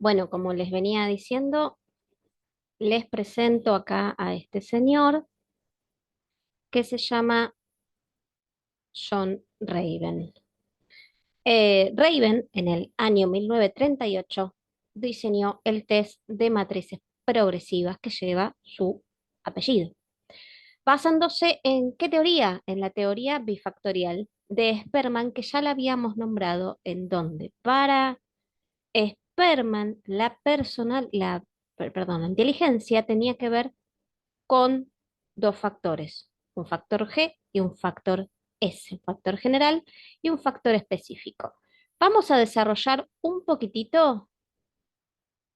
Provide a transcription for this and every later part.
Bueno, como les venía diciendo, les presento acá a este señor que se llama John Raven. Raven, en el año 1938, diseñó el test de matrices progresivas que lleva su apellido. Basándose en qué teoría? En la teoría bifactorial de Spearman, que ya la habíamos nombrado, en donde para Spearman la inteligencia tenía que ver con dos factores, un factor G y un factor S, un factor general y un factor específico. Vamos a desarrollar un poquitito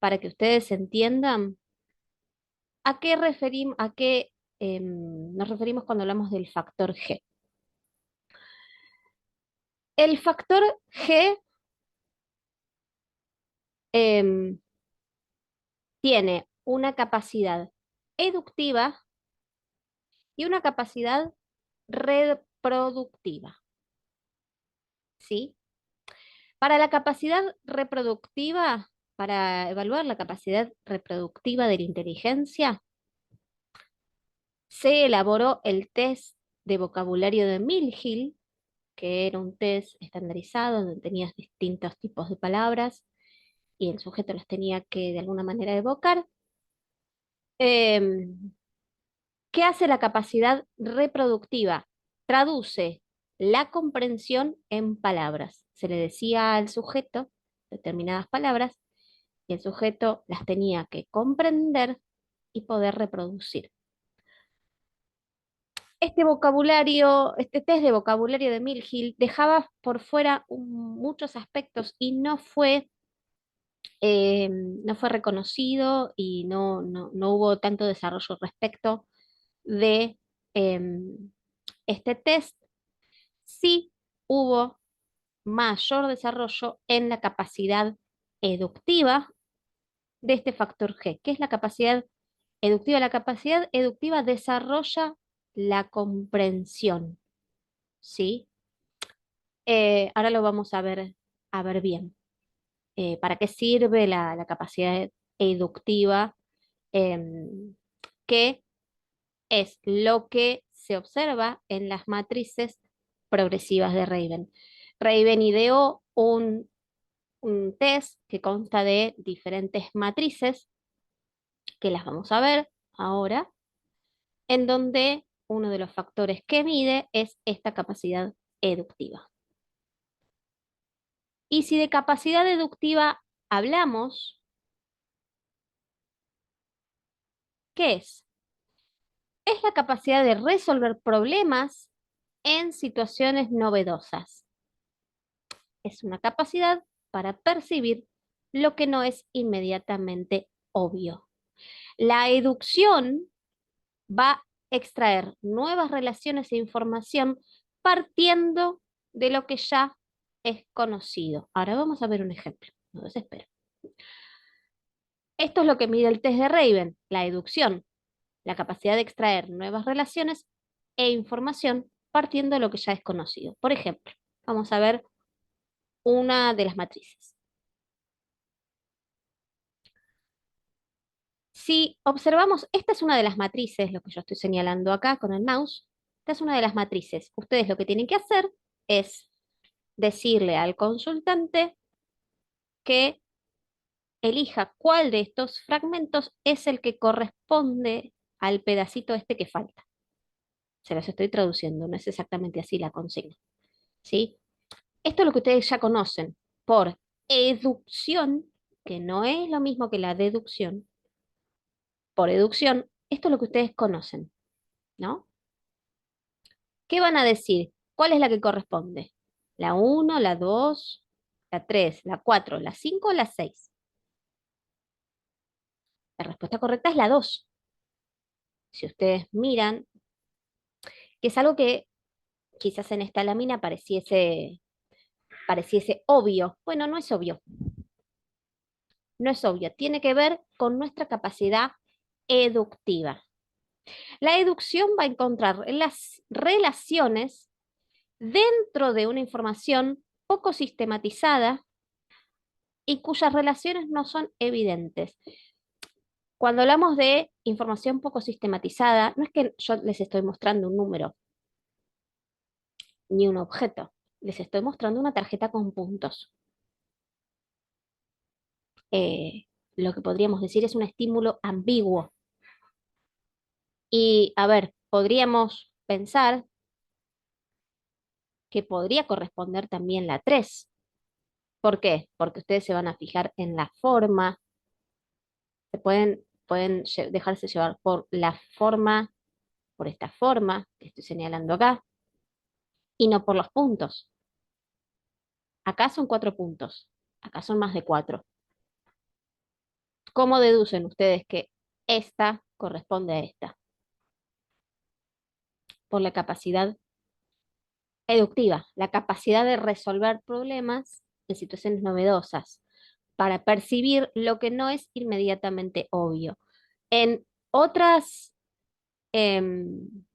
para que ustedes entiendan a qué nos referimos cuando hablamos del factor G. El factor G em, tiene una capacidad eductiva y una capacidad reproductiva, ¿sí? Para la capacidad reproductiva, para evaluar la capacidad reproductiva de la inteligencia, se elaboró el test de vocabulario de Milhill, que era un test estandarizado donde tenías distintos tipos de palabras y el sujeto las tenía que de alguna manera evocar. Em, ¿Qué hace la capacidad reproductiva? Traduce la comprensión en palabras. Se le decía al sujeto determinadas palabras y el sujeto las tenía que comprender y poder reproducir. Este test de vocabulario de Milhill dejaba por fuera muchos aspectos y no fue reconocido y no hubo tanto desarrollo respecto de este test. Sí hubo mayor desarrollo en la capacidad eductiva de este factor G. ¿Qué es la capacidad eductiva? La capacidad eductiva desarrolla la comprensión, ¿sí? Ahora lo vamos a ver bien. ¿Para qué sirve la capacidad eductiva? Em, ¿Qué es lo que se observa en las matrices progresivas de Raven? Raven ideó un test que consta de diferentes matrices, que las vamos a ver ahora, en donde uno de los factores que mide es esta capacidad eductiva. Y si de capacidad deductiva hablamos, ¿qué es? Es la capacidad de resolver problemas en situaciones novedosas. Es una capacidad para percibir lo que no es inmediatamente obvio. La educción va a extraer nuevas relaciones e información partiendo de lo que ya es conocido. Ahora vamos a ver un ejemplo. No desespero. Esto es lo que mide el test de Raven, la educción, la capacidad de extraer nuevas relaciones e información partiendo de lo que ya es conocido. Por ejemplo, vamos a ver una de las matrices. Si observamos, esta es una de las matrices, lo que yo estoy señalando acá con el mouse, esta es una de las matrices. Ustedes lo que tienen que hacer es decirle al consultante que elija cuál de estos fragmentos es el que corresponde al pedacito este que falta. Se los estoy traduciendo, no es exactamente así la consigna, ¿sí? Esto es lo que ustedes ya conocen por educción, que no es lo mismo que la deducción. Por educción, esto es lo que ustedes conocen, ¿no? ¿Qué van a decir? ¿Cuál es la que corresponde? ¿La uno, la 2, la 3, la 4, la 5 o la 6? La respuesta correcta es la 2. Si ustedes miran, que es algo que quizás en esta lámina pareciese obvio. Bueno, no es obvio, no es obvio. Tiene que ver con nuestra capacidad eductiva. La educción va a encontrar las relaciones dentro de una información poco sistematizada y cuyas relaciones no son evidentes. Cuando hablamos de información poco sistematizada, no es que yo les estoy mostrando un número ni un objeto, les estoy mostrando una tarjeta con puntos. Eh, lo que podríamos decir es un estímulo ambiguo. Y a ver, podríamos pensar que podría corresponder también la 3. ¿Por qué? Porque ustedes se van a fijar en la forma, pueden dejarse llevar por la forma, por esta forma que estoy señalando acá, y no por los puntos. Acá son 4 puntos, acá son más de 4. ¿Cómo deducen ustedes que esta corresponde a esta? Por la capacidad educativa, la capacidad de resolver problemas en situaciones novedosas, para percibir lo que no es inmediatamente obvio. En otras, em,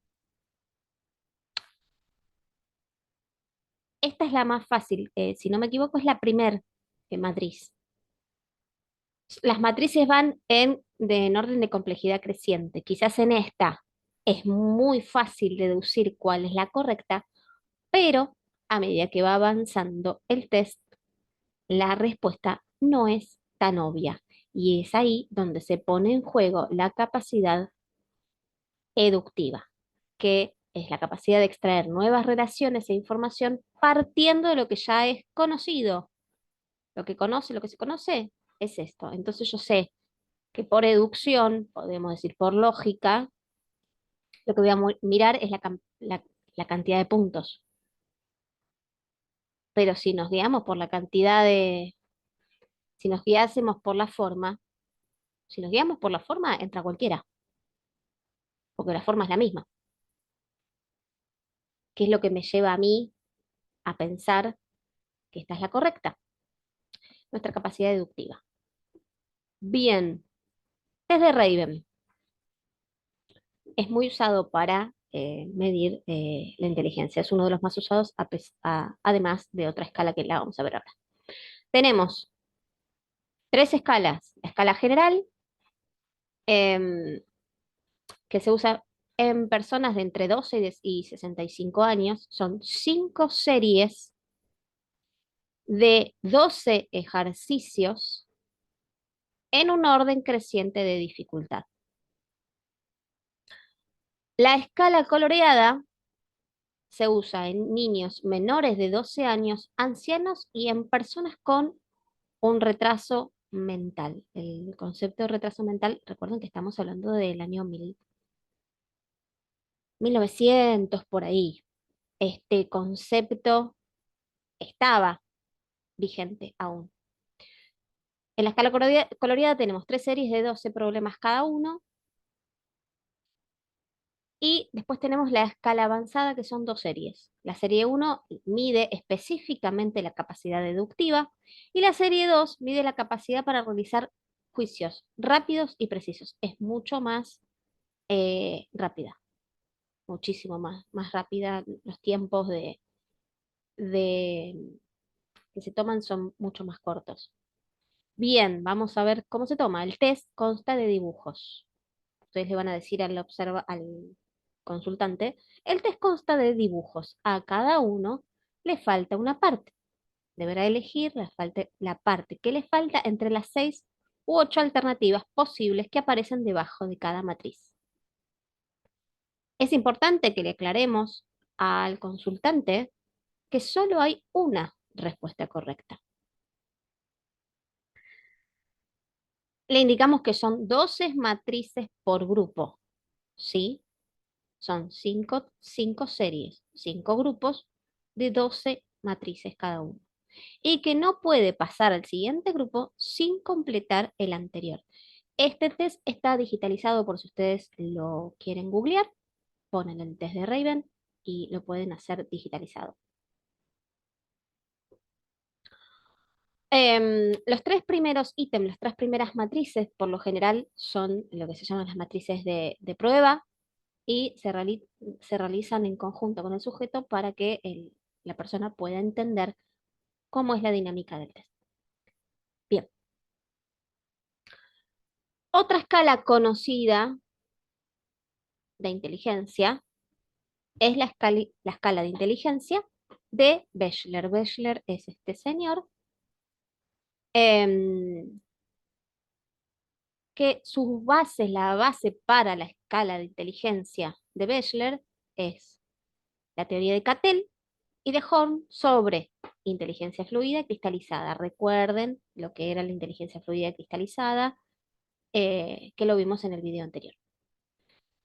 esta es la más fácil, si no me equivoco, es la primer matriz. Las matrices van en orden de complejidad creciente. Quizás en esta es muy fácil deducir cuál es la correcta, pero a medida que va avanzando el test, la respuesta no es tan obvia. Y es ahí donde se pone en juego la capacidad eductiva, que es la capacidad de extraer nuevas relaciones e información partiendo de lo que ya es conocido. Lo que se conoce es esto. Entonces yo sé que por deducción, podemos decir por lógica, lo que voy a mirar es la cantidad de puntos. Pero si nos guiamos por la cantidad de, si nos guiásemos por la forma, si nos guiamos por la forma, entra cualquiera, porque la forma es la misma. ¿Qué es lo que me lleva a mí a pensar que esta es la correcta? Nuestra capacidad deductiva. Bien, desde Raven es muy usado para medir la inteligencia. Es uno de los más usados, además de otra escala que la vamos a ver ahora. Tenemos 3 escalas. La escala general, em, que se usa en personas de entre 12 y 65 años. Son 5 series de 12 ejercicios en un orden creciente de dificultad. La escala coloreada se usa en niños menores de 12 años, ancianos y en personas con un retraso mental. El concepto de retraso mental, recuerden que estamos hablando del año 1900, por ahí. Este concepto estaba vigente aún. En la escala coloreada tenemos 3 series de 12 problemas cada uno. Y después tenemos la escala avanzada, que son 2 series. La serie 1 mide específicamente la capacidad deductiva y la serie 2 mide la capacidad para realizar juicios rápidos y precisos. Es mucho más rápida, muchísimo más rápida. Los tiempos de que se toman son mucho más cortos. Bien, vamos a ver cómo se toma. El test consta de dibujos. Ustedes le van a decir al consultante, el test consta de dibujos. A cada uno le falta una parte. Deberá elegir la parte que le falta entre las 6 u 8 alternativas posibles que aparecen debajo de cada matriz. Es importante que le aclaremos al consultante que solo hay una respuesta correcta. Le indicamos que son 12 matrices por grupo, ¿sí? Son 5 series, 5 grupos de 12 matrices cada uno. Y que no puede pasar al siguiente grupo sin completar el anterior. Este test está digitalizado por si ustedes lo quieren googlear, ponen el test de Raven y lo pueden hacer digitalizado. Los 3 primeros ítems, las 3 primeras matrices, por lo general son lo que se llaman las matrices de prueba, y se realizan en conjunto con el sujeto para que la persona pueda entender cómo es la dinámica del test. Otra escala conocida de inteligencia es la escala de inteligencia de Bechler. Bechler es este señor em, que sus bases, la base para la escala de inteligencia de Bechler es la teoría de Cattell y de Horn sobre inteligencia fluida y cristalizada. Recuerden lo que era la inteligencia fluida y cristalizada, que lo vimos en el video anterior.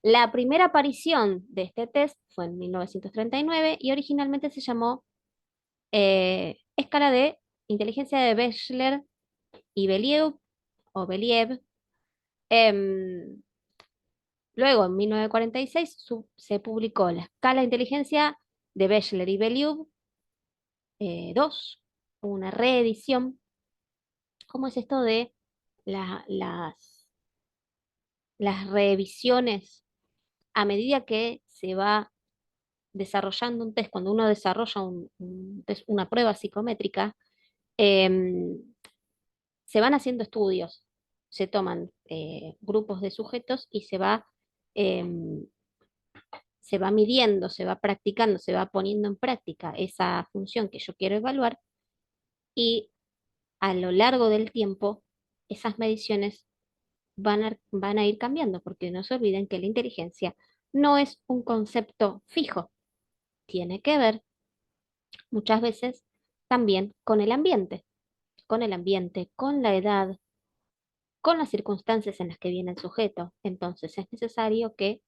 La primera aparición de este test fue en 1939 y originalmente se llamó escala de inteligencia de Bechler y Believ, o Believ. Em, Luego, en 1946, se publicó la escala de inteligencia de Bechler y Believ 2, una reedición. ¿Cómo es esto de las revisiones a medida que se va desarrollando un test? Cuando uno desarrolla un test, una prueba psicométrica, em, se van haciendo estudios, se toman grupos de sujetos y em, se va midiendo, se va practicando, se va poniendo en práctica esa función que yo quiero evaluar y a lo largo del tiempo esas mediciones van a ir cambiando, porque no se olviden que la inteligencia no es un concepto fijo, tiene que ver muchas veces también con el ambiente, con la edad, con las circunstancias en las que viene el sujeto. Entonces es necesario que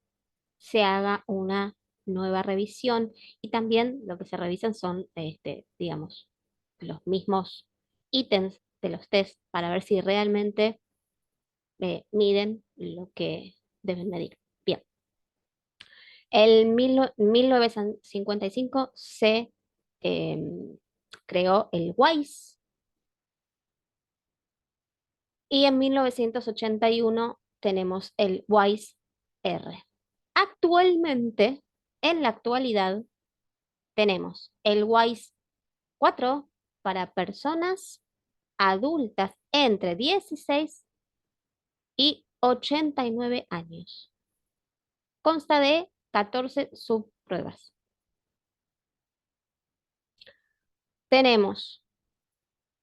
se haga una nueva revisión y también lo que se revisan son, digamos, los mismos ítems de los test para ver si realmente miden lo que deben medir. Bien, en 1955 se creó el WISE y en 1981 tenemos el WISE R. Actualmente, en la actualidad, tenemos el WISE 4 para personas adultas entre 16 y 89 años. Consta de 14 subpruebas. Tenemos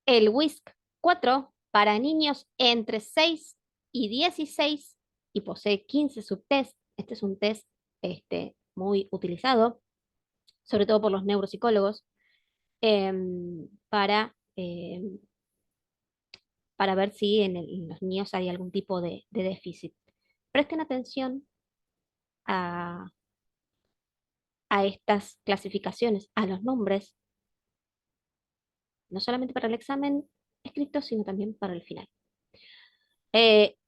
el WISC 4 para niños entre 6 y 16 y posee 15 subtests. Este es un test muy utilizado, sobre todo por los neuropsicólogos, para, para ver si en los niños hay algún tipo de déficit. Presten atención a, a estas clasificaciones, a los nombres, no solamente para el examen escrito, sino también para el final.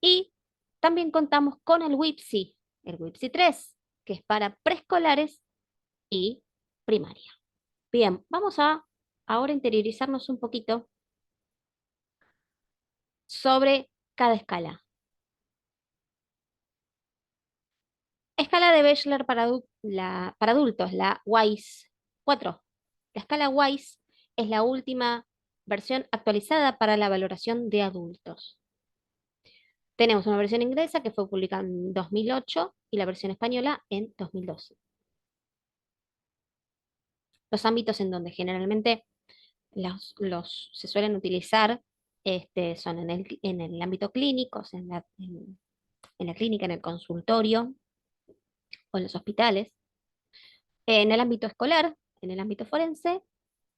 Y también contamos con el WIPSI 3, que es para preescolares y primaria. Bien, vamos a ahora interiorizarnos un poquito sobre cada escala. Escala de Bechler para adultos, la WISE 4. La escala WISE es la última versión actualizada para la valoración de adultos. Tenemos una versión inglesa que fue publicada en 2008 y la versión española en 2012. Los ámbitos en donde generalmente se suelen utilizar son en el ámbito clínico, o sea, en la clínica, en el consultorio o en los hospitales, en el ámbito escolar, en el ámbito forense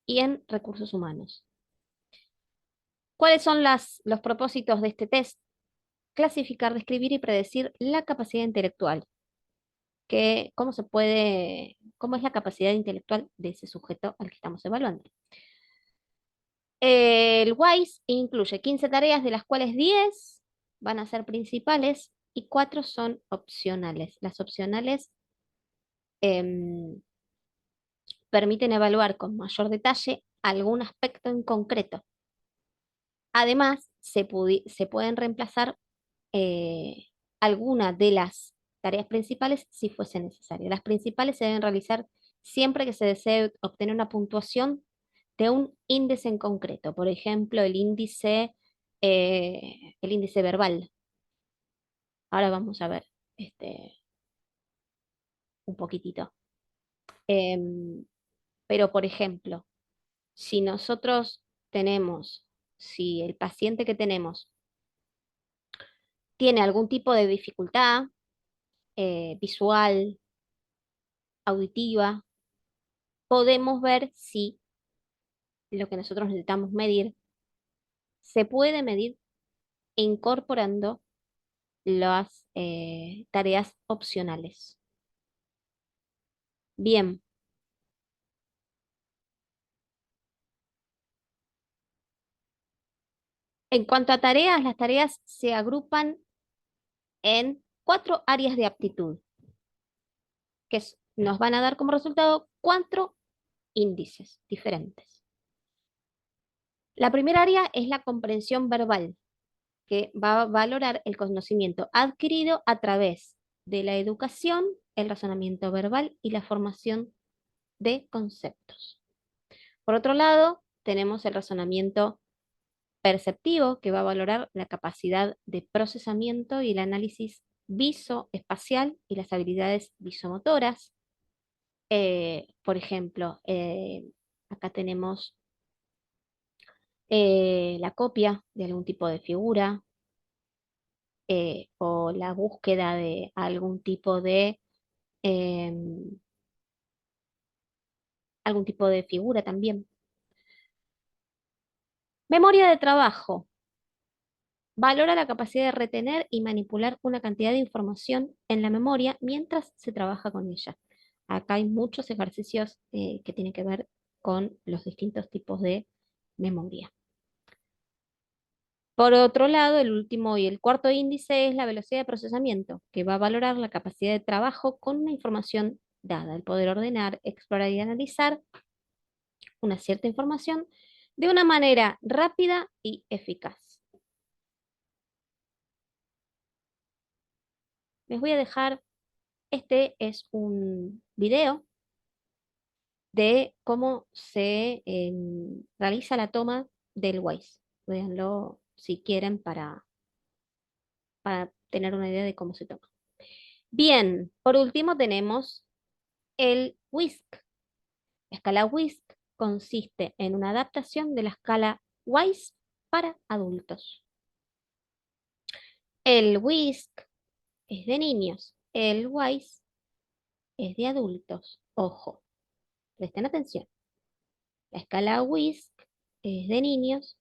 y en recursos humanos. ¿Cuáles son los propósitos de este test? Clasificar, describir y predecir la capacidad intelectual. Cómo es la capacidad intelectual de ese sujeto al que estamos evaluando. El WISE incluye 15 tareas, de las cuales 10 van a ser principales y 4 son opcionales. Las opcionales em, permiten evaluar con mayor detalle algún aspecto en concreto. Además, se pueden reemplazar eh, algunas de las tareas principales si fuese necesario. Las principales se deben realizar siempre que se desee obtener una puntuación de un índice en concreto, por ejemplo, el índice verbal. Ahora vamos a ver un poquitito. Em, pero, por ejemplo, si nosotros tenemos, si el paciente que tenemos tiene algún tipo de dificultad visual, auditiva, podemos ver si lo que nosotros necesitamos medir se puede medir incorporando las tareas opcionales. Bien, en cuanto a tareas, las tareas se agrupan en cuatro áreas de aptitud, que nos van a dar como resultado cuatro índices diferentes. La primera área es la comprensión verbal, que va a valorar el conocimiento adquirido a través de la educación, el razonamiento verbal y la formación de conceptos. Por otro lado, tenemos el razonamiento perceptivo, que va a valorar la capacidad de procesamiento y el análisis visoespacial y las habilidades visomotoras. Por ejemplo, acá tenemos la copia de algún tipo de figura o la búsqueda de em, algún tipo de figura también. Memoria de trabajo. Valora la capacidad de retener y manipular una cantidad de información en la memoria mientras se trabaja con ella. Acá hay muchos ejercicios que tienen que ver con los distintos tipos de memoria. Por otro lado, el último y el cuarto índice es la velocidad de procesamiento, que va a valorar la capacidad de trabajo con una información dada, el poder ordenar, explorar y analizar una cierta información de una manera rápida y eficaz. Les voy a dejar, este es un video de cómo se realiza la toma del Waze. Véanlo si quieren para tener una idea de cómo se toma. Bien, por último tenemos el WISC. La escala WISC consiste en una adaptación de la escala WISE para adultos. El WISC es de niños, el WISE es de adultos. Ojo, presten atención. La escala WISC es de niños,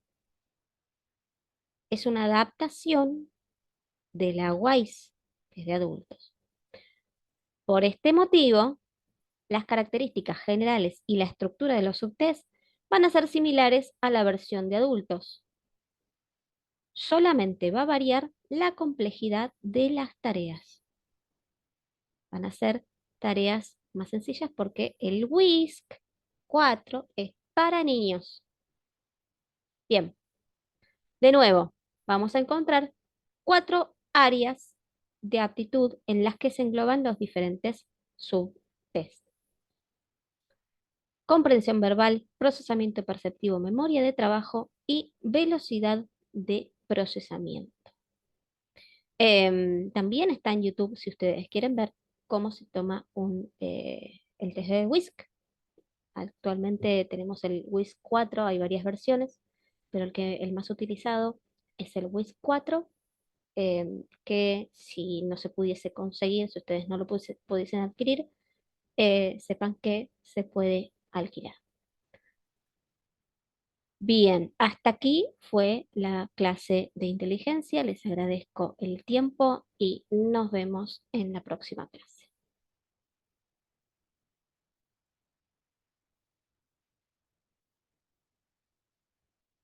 es una adaptación de la WISE, que es de adultos. Por este motivo, las características generales y la estructura de los subtests van a ser similares a la versión de adultos. Solamente va a variar la complejidad de las tareas. Van a ser tareas más sencillas porque el WISC 4 es para niños. Bien, de nuevo, vamos a encontrar cuatro áreas de aptitud en las que se engloban los diferentes subtests. Comprensión verbal, procesamiento perceptivo, memoria de trabajo y velocidad de procesamiento. También está en YouTube si ustedes quieren ver cómo se toma el test de WISC. Actualmente tenemos el WISC 4, hay varias versiones, pero el más utilizado es el WISC 4, que si no se pudiese conseguir, si ustedes no lo pudiesen adquirir, sepan que se puede alquilar. Bien, hasta aquí fue la clase de inteligencia. Les agradezco el tiempo y nos vemos en la próxima clase.